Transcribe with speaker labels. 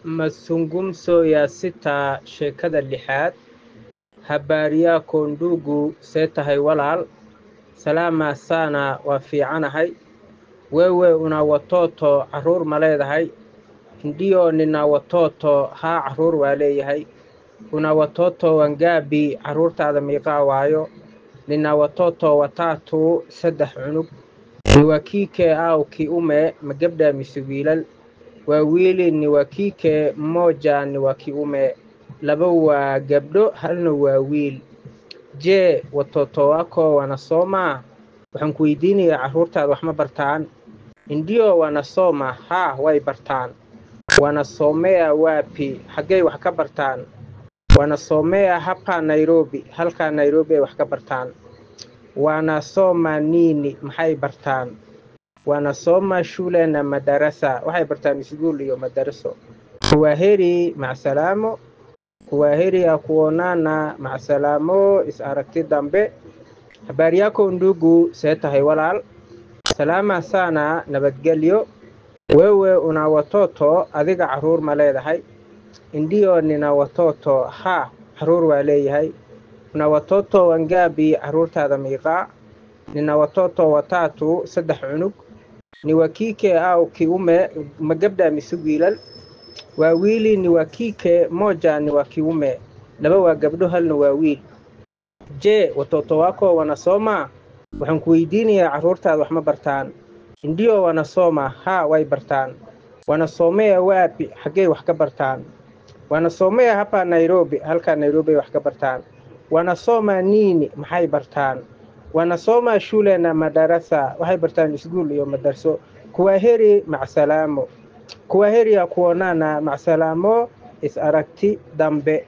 Speaker 1: Mazungumzo ya sita sheekada lixaad. Habari yako ndugu, see tahay walaal? Salama sana, waa fiicanahay. Wewe una watoto caruur ma leedahay? Ndiyo nina watoto, haa caruur waa leeyahay. Una watoto wangapi? Caruurtaada meeqa waayo? Nina watoto watatu, 3 cunug. Ni wa kike au kiume? Ma gabdha mise wiilal? Wawili ni wa kike, mmoja ni wa kiume. 2 waa gabdho, halna waa wiil. Je, watoto wako wanasoma? Waxaan ku weydiinayaa caruurtaada wax ma bartaan? Ndiyo wanasoma, haa way bartaan. Wanasomea wapi? Xaggay wax ka bartaan? Wanasomea hapa Nairobi, halka Nairobi ay wax ka bartaan. Wanasoma nini? Maxay bartaan? Wanasoma shule na madarasa, waxay bartaan iskuul iyo madaraso. Kwaheri, macsalamo. Kwaheri ya kuonana, macsalamo, is aragti dambe. Habari yako ndugu, see tahay walaal? Salama sana, nabadgelyo. Wewe una watoto, adiga caruur ma leedahay? Ndiyo nina watoto, haa caruur waa leeyahay. Una watoto wangapi? Caruurtaada meeqa? Nina watoto watatu, 3 cunug. Ni wa kike au kiume? Ma gabdha mise wiilal? Wawili ni wa kike, mmoja ni wa kiume. 2 waa gabdho, halna waa wiil. Je, watoto wako wanasoma? Waxaan ku weydiinayaa caruurtaada wax ma bartaan? Ndiyo wanasoma, haa way bartaan. Wanasomea wapi? Xaggay wax ka bartaan? Wanasomea hapa Nairobi, halka Nairobi ay wax ka bartaan. Wanasoma nini? Maxay bartaan? Wanasoma shule na madarasa, waxay bartaan iskuul iyo madarso. Kwaheri, macsalamo. Kwaheri ya kuonana, macsalamo, is aragti dambe.